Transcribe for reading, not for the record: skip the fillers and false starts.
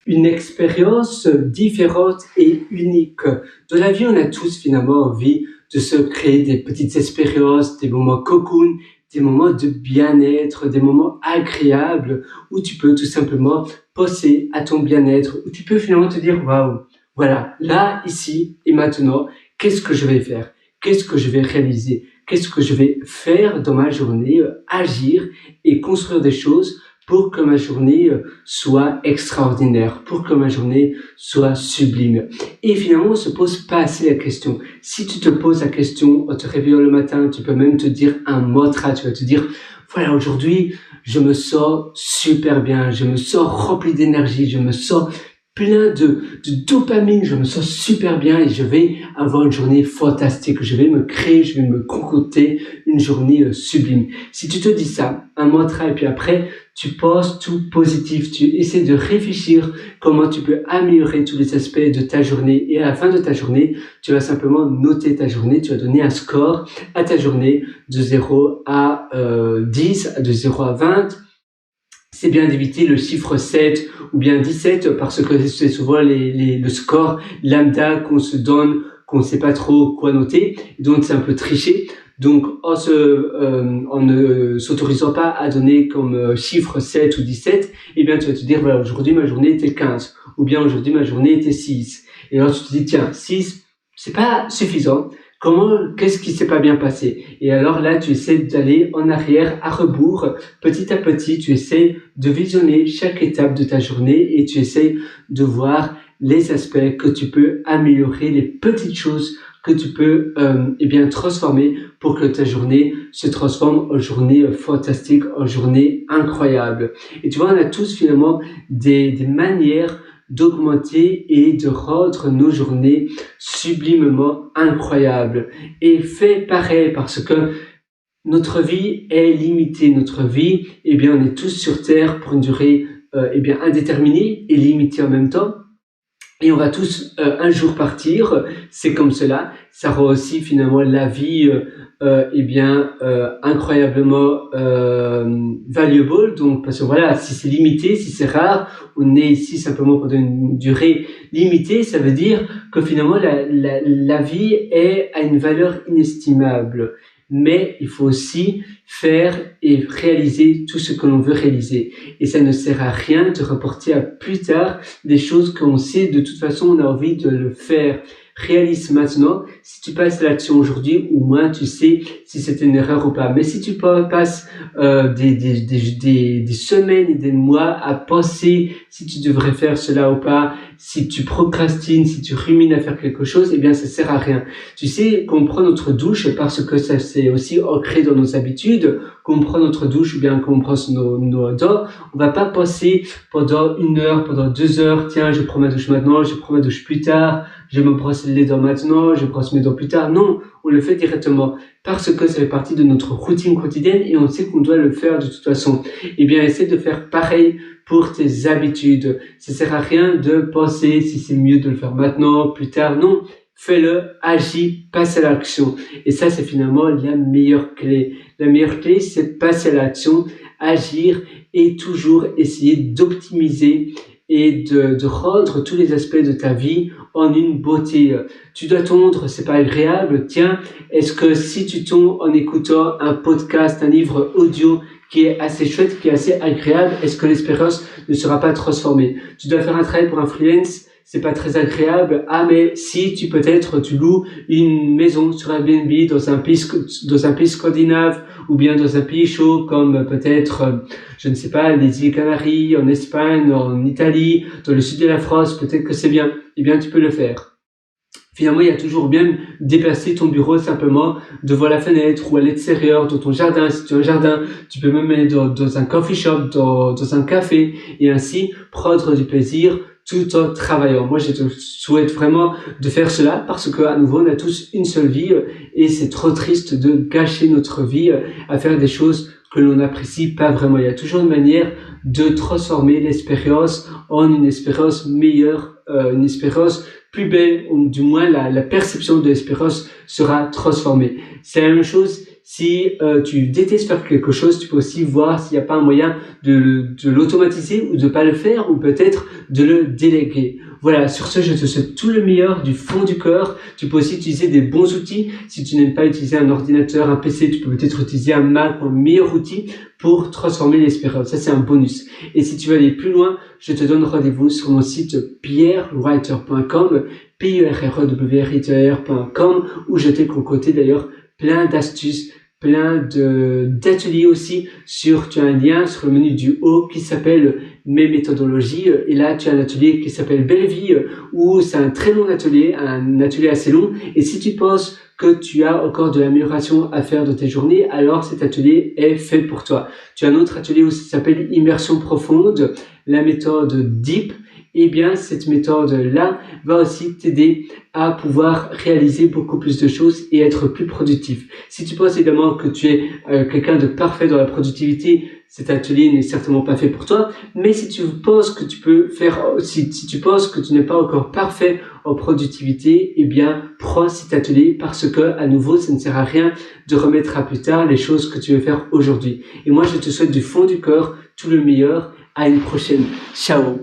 une expérience différente et unique. Dans la vie, on a tous finalement envie de se créer des petites expériences, des moments cocoon, des moments de bien-être, des moments agréables où tu peux tout simplement penser à ton bien-être, où tu peux finalement te dire waouh, voilà, là, ici et maintenant, qu'est-ce que je vais faire? Qu'est-ce que je vais réaliser? Qu'est-ce que je vais faire dans ma journée? Agir et construire des choses pour que ma journée soit extraordinaire, pour que ma journée soit sublime. Et finalement, on se pose pas assez la question. Si tu te poses la question en te réveillant le matin, tu peux même te dire un mantra, tu vas te dire, voilà, aujourd'hui, je me sens super bien, je me sens rempli d'énergie, je me sens plein de dopamine, je me sens super bien et je vais avoir une journée fantastique. Je vais me créer, je vais me concocter une journée sublime. Si tu te dis ça, un mantra, et puis après, tu penses tout positif, tu essaies de réfléchir comment tu peux améliorer tous les aspects de ta journée et à la fin de ta journée, tu vas simplement noter ta journée, tu vas donner un score à ta journée de 0 à 10, de 0 à 20. C'est bien d'éviter le chiffre 7 ou bien 17 parce que c'est souvent le score lambda qu'on se donne, qu'on ne sait pas trop quoi noter. Donc, c'est un peu triché. Donc, en ne s'autorisant pas à donner comme chiffre 7 ou 17, eh bien, tu vas te dire, voilà, aujourd'hui, ma journée était 15. Ou bien, aujourd'hui, ma journée était 6. Et alors, tu te dis, tiens, 6, c'est pas suffisant. Qu'est-ce qui s'est pas bien passé? Et alors là, tu essaies d'aller en arrière, à rebours. Petit à petit, tu essaies de visionner chaque étape de ta journée et tu essaies de voir les aspects que tu peux améliorer, les petites choses que tu peux transformer pour que ta journée se transforme en journée fantastique, en journée incroyable. Et tu vois, on a tous finalement des manières d'augmenter et de rendre nos journées sublimement incroyables. Et fais pareil parce que notre vie est limitée. Notre vie, on est tous sur Terre pour une durée indéterminée et limitée en même temps. Et on va tous un jour partir, c'est comme cela. Ça rend aussi finalement la vie incroyablement valuable. Donc parce que voilà, si c'est limité, si c'est rare, on est ici simplement pendant une durée limitée, ça veut dire que finalement la vie est à une valeur inestimable. Mais il faut aussi faire et réaliser tout ce que l'on veut réaliser. Et ça ne sert à rien de reporter à plus tard des choses qu'on sait de toute façon on a envie de le faire. Réalise maintenant. Si tu passes l'action aujourd'hui, au moins tu sais si c'est une erreur ou pas. Mais si tu passes des semaines et des mois à penser si tu devrais faire cela ou pas, si tu procrastines, si tu rumines à faire quelque chose, eh bien ça sert à rien. Tu sais qu'on prend notre douche parce que ça c'est aussi ancré dans nos habitudes, qu'on prend notre douche ou bien qu'on brosse nos dents. On va pas penser pendant 1 heure, pendant 2 heures, tiens, je prends ma douche maintenant, je prends ma douche plus tard, je me brosse les dents maintenant, je brosse mes dents plus tard. Non, on le fait directement parce que ça fait partie de notre routine quotidienne et on sait qu'on doit le faire de toute façon. Eh bien, essaie de faire pareil pour tes habitudes. Ça sert à rien de penser si c'est mieux de le faire maintenant, plus tard. Non, fais-le, agis, passe à l'action. Et ça, c'est finalement la meilleure clé. La meilleure clé, c'est passer à l'action, agir et toujours essayer d'optimiser et de rendre tous les aspects de ta vie en une beauté. Tu dois tondre, c'est pas agréable. Tiens, est-ce que si tu tonds en écoutant un podcast, un livre audio qui est assez chouette, qui est assez agréable, est-ce que l'expérience ne sera pas transformée? Tu dois faire un travail pour un freelance, c'est pas très agréable. Ah, mais si tu loues une maison sur Airbnb dans un pays scandinave ou bien dans un pays chaud comme peut-être, je ne sais pas, les îles Canaries, en Espagne, en Italie, dans le sud de la France, peut-être que c'est bien. Eh bien, tu peux le faire. Finalement, il y a toujours bien déplacer ton bureau simplement devant la fenêtre ou à l'extérieur, dans ton jardin. Si tu as un jardin, tu peux même aller dans un coffee shop, dans un café et ainsi prendre du plaisir tout en travaillant. Moi, je te souhaite vraiment de faire cela parce que, à nouveau, on a tous une seule vie et c'est trop triste de gâcher notre vie à faire des choses que l'on n'apprécie pas vraiment. Il y a toujours une manière de transformer l'expérience en une expérience meilleure, une expérience plus belle, ou du moins la perception de l'espérance sera transformée. C'est la même chose Si tu détestes faire quelque chose, tu peux aussi voir s'il n'y a pas un moyen de l'automatiser ou de pas le faire ou peut-être de le déléguer. Voilà, sur ce, je te souhaite tout le meilleur du fond du cœur. Tu peux aussi utiliser des bons outils. Si tu n'aimes pas utiliser un ordinateur, un PC, tu peux peut-être utiliser un Mac ou un meilleur outil pour transformer l'expérience. Ça, c'est un bonus. Et si tu veux aller plus loin, je te donne rendez-vous sur mon site pierrewriter.com, pierrewriter.com, où je t'ai concocté d'ailleurs plein d'astuces, plein d'ateliers aussi tu as un lien sur le menu du haut qui s'appelle mes méthodologies, et là tu as un atelier qui s'appelle Belle Vie, où c'est un très long atelier, un atelier assez long, et si tu penses que tu as encore de l'amélioration à faire de tes journées, alors cet atelier est fait pour toi. Tu as un autre atelier aussi qui s'appelle Immersion profonde, la méthode DEEP. Eh bien, cette méthode-là va aussi t'aider à pouvoir réaliser beaucoup plus de choses et être plus productif. Si tu penses également que tu es quelqu'un de parfait dans la productivité, cet atelier n'est certainement pas fait pour toi. Mais si tu penses que tu peux faire, si tu penses que tu n'es pas encore parfait en productivité, eh bien, prends cet atelier parce que, à nouveau, ça ne sert à rien de remettre à plus tard les choses que tu veux faire aujourd'hui. Et moi, je te souhaite du fond du cœur tout le meilleur. À une prochaine. Ciao.